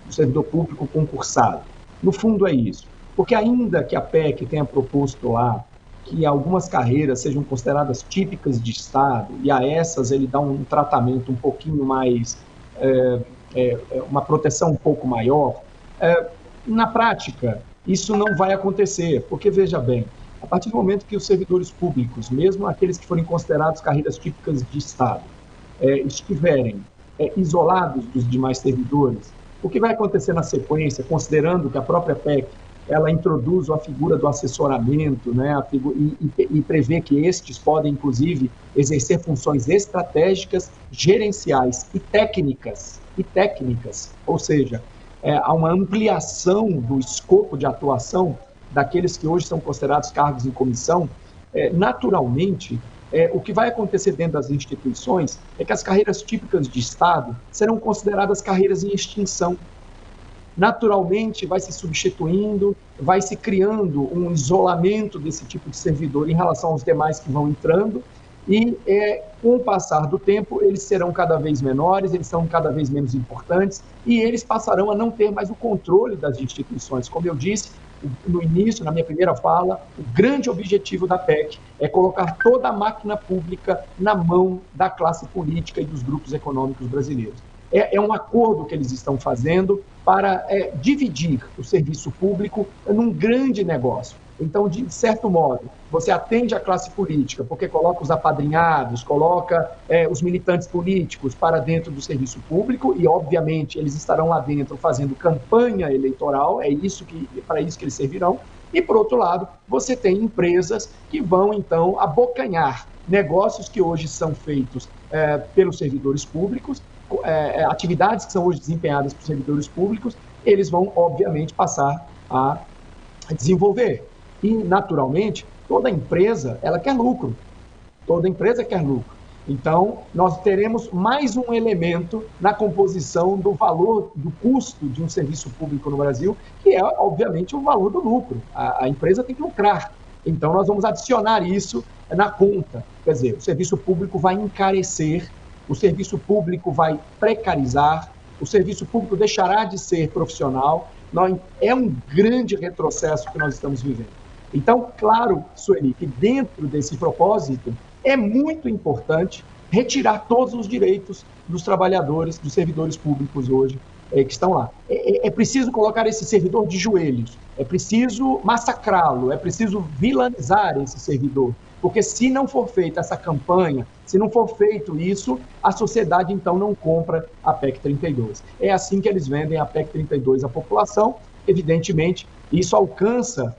do servidor público concursado. No fundo é isso. Porque ainda que a PEC tenha proposto lá que algumas carreiras sejam consideradas típicas de Estado, e a essas ele dá um tratamento um pouquinho mais, uma proteção um pouco maior, na prática, isso não vai acontecer, porque, veja bem, a partir do momento que os servidores públicos, mesmo aqueles que forem considerados carreiras típicas de Estado, estiverem isolados dos demais servidores, o que vai acontecer na sequência, considerando que a própria PEC ela introduz a figura do assessoramento, né, e prevê que estes podem, inclusive, exercer funções estratégicas, gerenciais e técnicas, ou seja, há uma ampliação do escopo de atuação daqueles que hoje são considerados cargos em comissão. Naturalmente, o que vai acontecer dentro das instituições é que as carreiras típicas de Estado serão consideradas carreiras em extinção. Naturalmente, vai se substituindo, vai se criando um isolamento desse tipo de servidor em relação aos demais que vão entrando, e com o passar do tempo, eles serão cada vez menores, eles são cada vez menos importantes, e eles passarão a não ter mais o controle das instituições. Como eu disse no início, na minha primeira fala, o grande objetivo da PEC é colocar toda a máquina pública na mão da classe política e dos grupos econômicos brasileiros. É um acordo que eles estão fazendo para dividir o serviço público num grande negócio. Então, de certo modo, você atende a classe política, porque coloca os apadrinhados, coloca os militantes políticos para dentro do serviço público, e, obviamente, eles estarão lá dentro fazendo campanha eleitoral, para isso que eles servirão. E, por outro lado, você tem empresas que vão, então, abocanhar negócios que hoje são feitos pelos servidores públicos, atividades que são hoje desempenhadas por servidores públicos, eles vão, obviamente, passar a desenvolver. E, naturalmente, toda empresa, ela quer lucro. Toda empresa quer lucro. Então, nós teremos mais um elemento na composição do valor, do custo de um serviço público no Brasil, que é, obviamente, o valor do lucro. A empresa tem que lucrar. Então, nós vamos adicionar isso na conta. Quer dizer, o serviço público vai encarecer, o serviço público vai precarizar, o serviço público deixará de ser profissional. É um grande retrocesso que nós estamos vivendo. Então, claro, Sueli, que dentro desse propósito é muito importante retirar todos os direitos dos trabalhadores, dos servidores públicos hoje que estão lá. É preciso colocar esse servidor de joelhos, é preciso massacrá-lo, é preciso vilanizar esse servidor, porque se não for feita essa campanha, se não for feito isso, a sociedade então não compra a PEC 32. É assim que eles vendem a PEC 32 à população. Evidentemente, isso alcança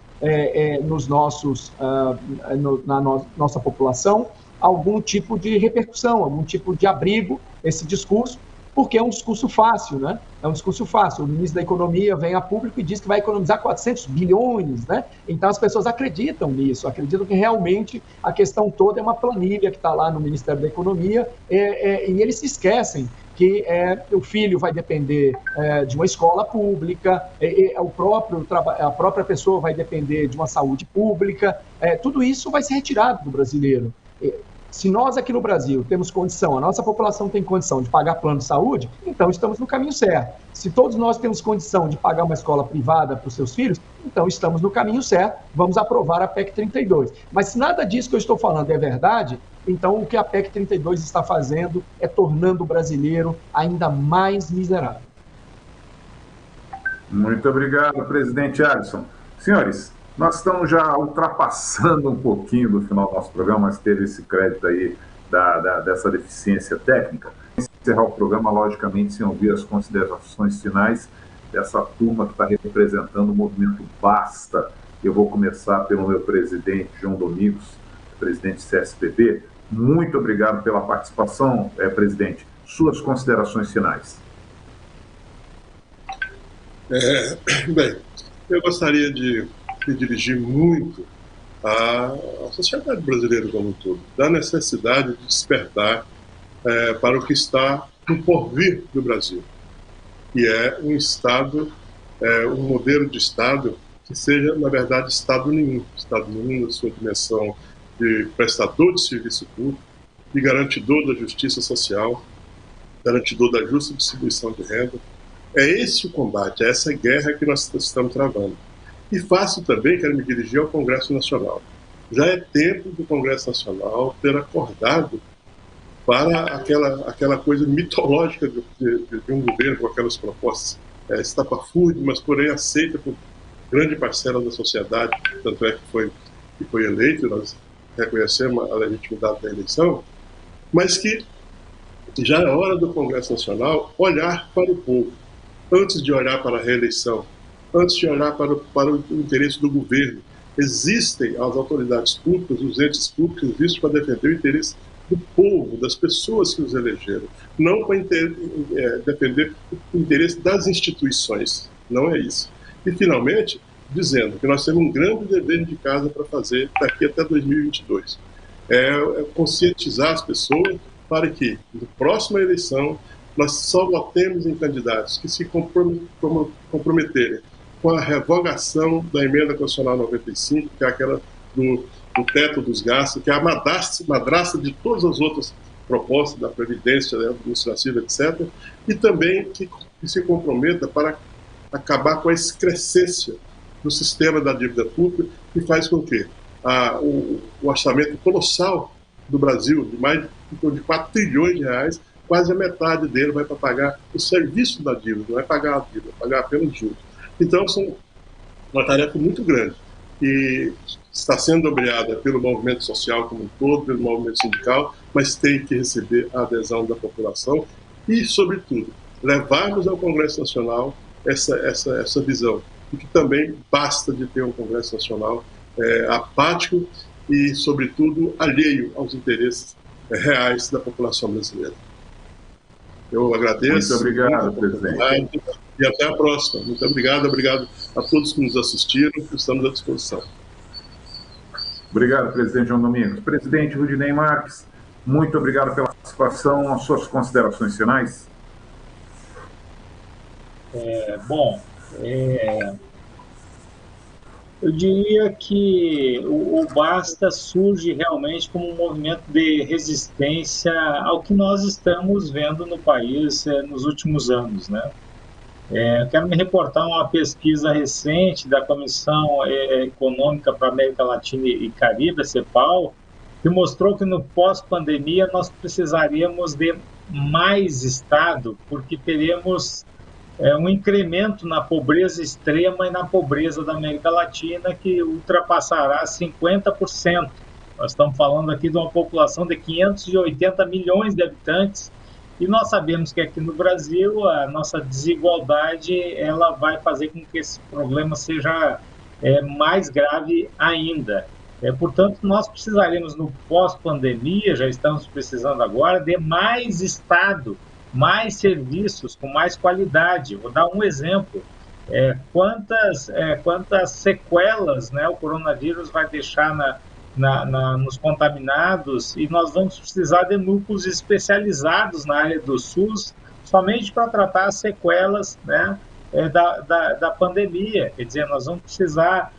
na nossa população algum tipo de repercussão, algum tipo de abrigo, esse discurso, porque é um discurso fácil, né? É um discurso fácil. O ministro da Economia vem a público e diz que vai economizar 400 bilhões, né? Então as pessoas acreditam nisso, acreditam que realmente a questão toda é uma planilha que está lá no Ministério da Economia, e eles se esquecem que o filho vai depender de uma escola pública, a própria pessoa vai depender de uma saúde pública, tudo isso vai ser retirado do brasileiro. Se nós aqui no Brasil temos condição, a nossa população tem condição de pagar plano de saúde, então estamos no caminho certo. Se todos nós temos condição de pagar uma escola privada para os seus filhos, então estamos no caminho certo, vamos aprovar a PEC 32. Mas se nada disso que eu estou falando é verdade, então o que a PEC 32 está fazendo é tornando o brasileiro ainda mais miserável. Muito obrigado, presidente Alisson. Senhores, nós estamos já ultrapassando um pouquinho do final do nosso programa, mas teve esse crédito aí dessa deficiência técnica. Encerrar o programa, logicamente, sem ouvir as considerações finais dessa turma que está representando o movimento Basta. Eu vou começar pelo meu presidente, João Domingos, presidente do CSPB. Muito obrigado pela participação, presidente. Suas considerações finais. Bem, eu gostaria de me dirigir muito à sociedade brasileira como um todo, da necessidade de despertar para o que está no porvir do Brasil, que é um Estado, um modelo de Estado que seja, na verdade, Estado nenhum na sua dimensão de prestador de serviço público, de garantidor da justiça social, garantidor da justa distribuição de renda. É esse o combate, é essa guerra que nós estamos travando. E faço também, quero me dirigir ao Congresso Nacional. Já é tempo do Congresso Nacional ter acordado para aquela coisa mitológica de um governo com aquelas propostas estapafúrdias, mas porém aceita por grande parcela da sociedade, tanto é que foi eleito, nós reconhecemos a legitimidade da eleição, mas que já é hora do Congresso Nacional olhar para o povo, antes de olhar para a reeleição, antes de olhar para o interesse do governo. Existem as autoridades públicas, os entes públicos, existem para defender o interesse do povo, das pessoas que os elegeram, não para defender o interesse das instituições, não é isso. E, finalmente, dizendo que nós temos um grande dever de casa para fazer daqui até 2022, é conscientizar as pessoas para que, na próxima eleição, nós só votemos em candidatos que se comprometerem com a revogação da emenda constitucional 95, que é aquela do teto dos gastos, que é a madrasta de todas as outras propostas da Previdência, da administrativa, etc., e também que se comprometa para acabar com a excrescência do sistema da dívida pública, que faz com que o orçamento colossal do Brasil, de mais de 4 trilhões de reais, quase a metade dele vai para pagar o serviço da dívida, não é pagar a dívida, é pagar apenas juros. Então, são uma tarefa muito grande e está sendo obrigada pelo movimento social como um todo, pelo movimento sindical, mas tem que receber a adesão da população e, sobretudo, levarmos ao Congresso Nacional essa visão, e que também basta de ter um Congresso Nacional apático e, sobretudo, alheio aos interesses reais da população brasileira. Eu agradeço. Muito obrigado, presidente. E até a próxima. Muito obrigado a todos que nos assistiram, estamos à disposição. Obrigado, presidente João Domingos. Presidente Rudinei Marques, muito obrigado pela participação. As suas considerações finais? Eu diria que o Basta surge realmente como um movimento de resistência ao que nós estamos vendo no país nos últimos anos, né? Quero me reportar uma pesquisa recente da Comissão Econômica para a América Latina e Caribe, a CEPAL, que mostrou que no pós-pandemia nós precisaríamos de mais Estado, porque teremos um incremento na pobreza extrema e na pobreza da América Latina que ultrapassará 50%. Nós estamos falando aqui de uma população de 580 milhões de habitantes e nós sabemos que aqui no Brasil a nossa desigualdade ela vai fazer com que esse problema seja mais grave ainda. Portanto, nós precisaremos no pós-pandemia, já estamos precisando agora, de mais Estado mais serviços com mais qualidade. Vou dar um exemplo. Quantas sequelas, né, o coronavírus vai deixar nos contaminados, e nós vamos precisar de núcleos especializados na área do SUS somente para tratar as sequelas, né, da pandemia. Quer dizer, nós vamos precisar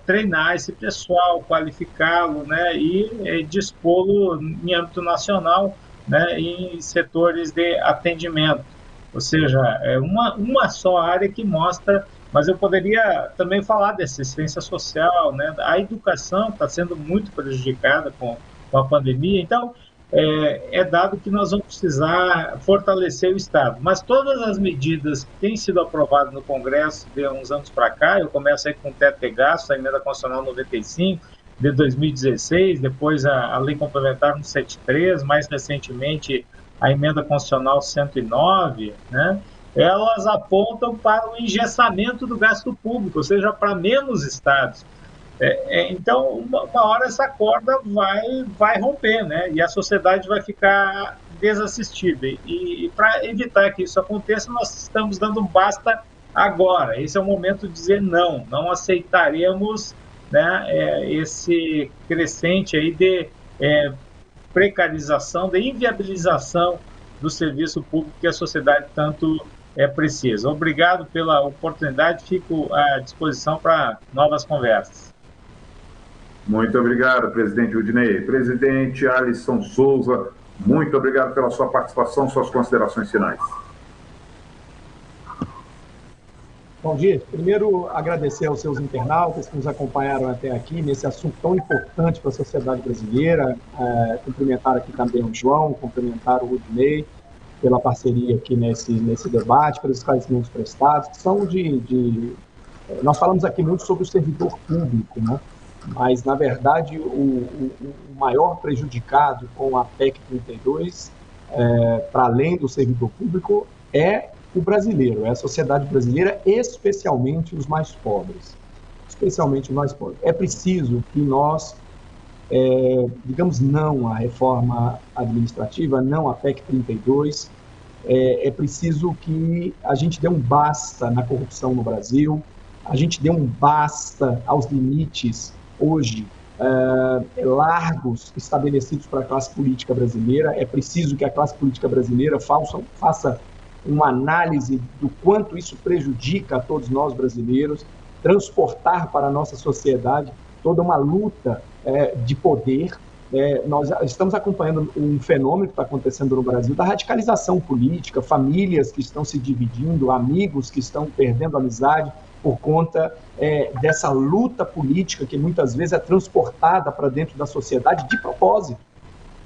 treinar esse pessoal, qualificá-lo, né, e dispô-lo em âmbito nacional, né, em setores de atendimento. Ou seja, é uma só área que mostra, mas eu poderia também falar da assistência social, né? A educação está sendo muito prejudicada com a pandemia, então é dado que nós vamos precisar fortalecer o Estado. Mas todas as medidas que têm sido aprovadas no Congresso de uns anos para cá, eu começo aí com o teto de gastos, a emenda constitucional 95, de 2016, depois a lei complementar 173, mais recentemente a emenda constitucional 109, né, elas apontam para o engessamento do gasto público, ou seja, para menos estados. Então, uma hora essa corda vai romper, né, e a sociedade vai ficar desassistida. E para evitar que isso aconteça, nós estamos dando um basta agora. Esse é o momento de dizer não aceitaremos, né, esse crescente aí de precarização, de inviabilização do serviço público que a sociedade tanto precisa. Obrigado pela oportunidade, fico à disposição para novas conversas. Muito obrigado, presidente Rudinei. Presidente Alisson Souza, muito obrigado pela sua participação, suas considerações finais. Bom dia. Primeiro, agradecer aos seus internautas que nos acompanharam até aqui nesse assunto tão importante para a sociedade brasileira. Cumprimentar aqui também o João, cumprimentar o Rudinei pela parceria aqui nesse debate, pelos esclarecimentos prestados, que são nós falamos aqui muito sobre o servidor público, né? Mas, na verdade, o maior prejudicado com a PEC 32, para além do servidor público, é o brasileiro, é a sociedade brasileira, especialmente os mais pobres. Especialmente os mais pobres. É preciso que nós, digamos não à reforma administrativa, não à PEC 32, é preciso que a gente dê um basta na corrupção no Brasil, a gente dê um basta aos limites, hoje, largos estabelecidos para a classe política brasileira. É preciso que a classe política brasileira faça uma análise do quanto isso prejudica a todos nós brasileiros, transportar para a nossa sociedade toda uma luta de poder. Nós estamos acompanhando um fenômeno que está acontecendo no Brasil da radicalização política, famílias que estão se dividindo, amigos que estão perdendo amizade por conta dessa luta política que muitas vezes é transportada para dentro da sociedade de propósito,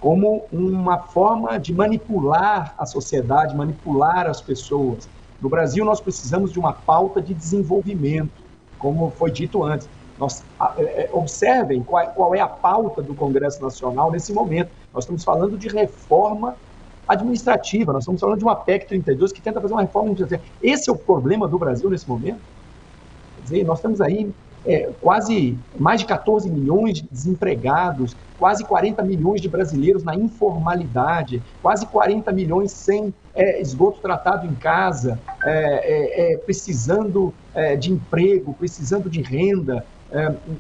como uma forma de manipular a sociedade, manipular as pessoas. No Brasil, nós precisamos de uma pauta de desenvolvimento, como foi dito antes. Observem qual é a pauta do Congresso Nacional nesse momento. Nós estamos falando de reforma administrativa, nós estamos falando de uma PEC 32 que tenta fazer uma reforma administrativa. Esse é o problema do Brasil nesse momento. Quer dizer, nós temos aí quase mais de 14 milhões de desempregados, quase 40 milhões de brasileiros na informalidade, quase 40 milhões sem esgoto tratado em casa, precisando de emprego, precisando de renda.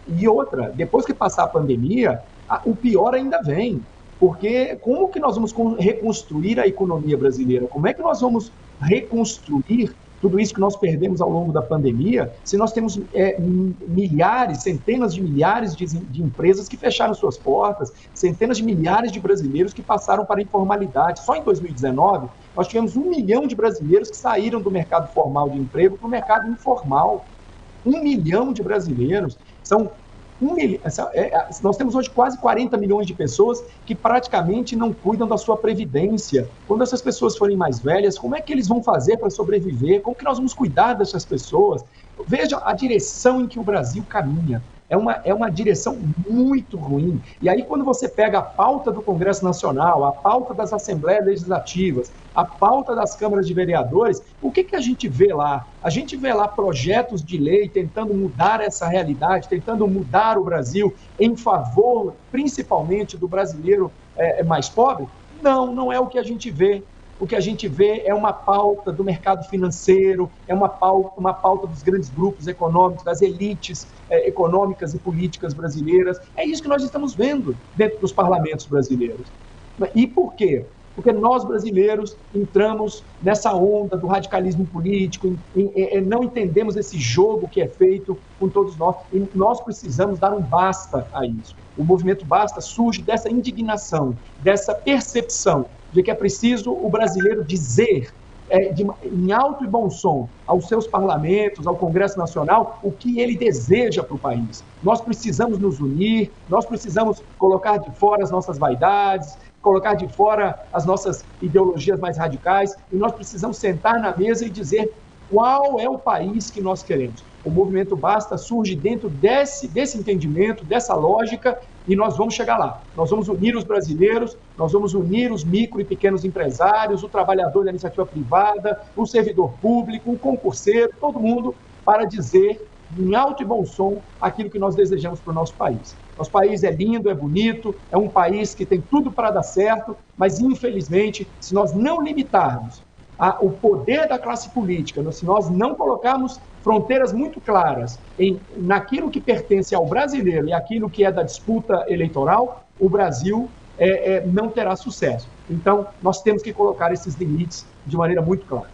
E outra, depois que passar a pandemia, o pior ainda vem, porque como que nós vamos reconstruir a economia brasileira? Como é que nós vamos reconstruir tudo isso que nós perdemos ao longo da pandemia, se nós temos milhares, centenas de milhares de empresas que fecharam suas portas, centenas de milhares de brasileiros que passaram para a informalidade. Só em 2019, nós tivemos 1 milhão de brasileiros que saíram do mercado formal de emprego para o mercado informal. 1 milhão de brasileiros. Nós temos hoje quase 40 milhões de pessoas que praticamente não cuidam da sua previdência. Quando essas pessoas forem mais velhas, como é que eles vão fazer para sobreviver? Como que nós vamos cuidar dessas pessoas? Veja a direção em que o Brasil caminha. É uma direção muito ruim. E aí, quando você pega a pauta do Congresso Nacional, a pauta das Assembleias Legislativas, a pauta das câmaras de vereadores, o que a gente vê lá? A gente vê lá projetos de lei tentando mudar essa realidade, tentando mudar o Brasil em favor, principalmente, do brasileiro mais pobre? Não é o que a gente vê. o que a gente vê é uma pauta do mercado financeiro, é uma pauta dos grandes grupos econômicos, das elites econômicas e políticas brasileiras. É isso que nós estamos vendo dentro dos parlamentos brasileiros. E por quê? Porque nós, brasileiros, entramos nessa onda do radicalismo político, não entendemos esse jogo que é feito com todos nós, e nós precisamos dar um basta a isso. O movimento Basta surge dessa indignação, dessa percepção de que é preciso o brasileiro dizer, em alto e bom som, aos seus parlamentos, ao Congresso Nacional, o que ele deseja para o país. Nós precisamos nos unir, nós precisamos colocar de fora as nossas vaidades, colocar de fora as nossas ideologias mais radicais, e nós precisamos sentar na mesa e dizer qual é o país que nós queremos. O movimento Basta surge dentro desse entendimento, dessa lógica, e nós vamos chegar lá. Nós vamos unir os brasileiros, nós vamos unir os micro e pequenos empresários, o trabalhador da iniciativa privada, o servidor público, o concurseiro, todo mundo, para dizer em alto e bom som aquilo que nós desejamos para o nosso país. Nosso país é lindo, é bonito, é um país que tem tudo para dar certo, mas infelizmente, se nós não limitarmos o poder da classe política, se nós não colocarmos fronteiras muito claras naquilo que pertence ao brasileiro e aquilo que é da disputa eleitoral, o Brasil não terá sucesso. Então, nós temos que colocar esses limites de maneira muito clara.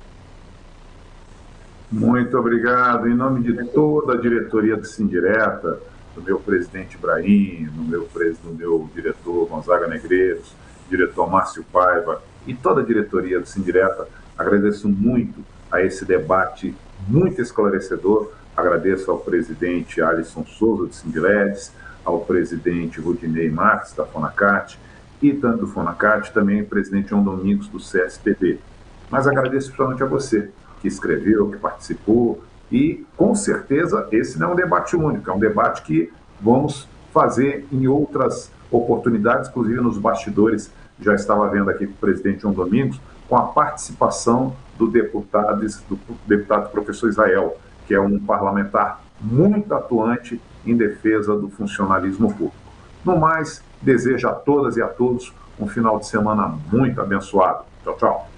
Muito obrigado. Em nome de toda a diretoria do Sindireta, do meu presidente Ibrahim, do meu diretor Gonzaga Negreiros, diretor Márcio Paiva e toda a diretoria do Sindireta, agradeço muito a esse debate muito esclarecedor. Agradeço ao presidente Alisson Souza, do Sindiledes, ao presidente Rudinei Marques, da Fonacat, e tanto do Fonacat, também o presidente João Domingos, do CSPB. Mas agradeço principalmente a você, que escreveu, que participou, e com certeza esse não é um debate único, é um debate que vamos fazer em outras oportunidades, inclusive nos bastidores, já estava vendo aqui com o presidente João Domingos, com a participação do deputado professor Israel, que é um parlamentar muito atuante em defesa do funcionalismo público. No mais, desejo a todas e a todos um final de semana muito abençoado. Tchau, tchau.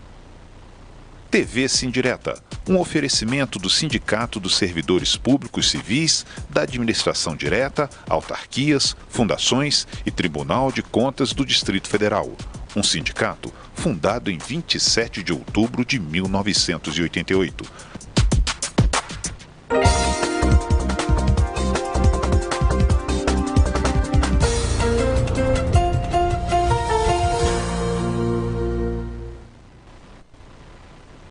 TV Sindireta, um oferecimento do Sindicato dos Servidores Públicos Civis, da Administração Direta, autarquias, fundações e Tribunal de Contas do Distrito Federal. Um sindicato fundado em 27 de outubro de 1988.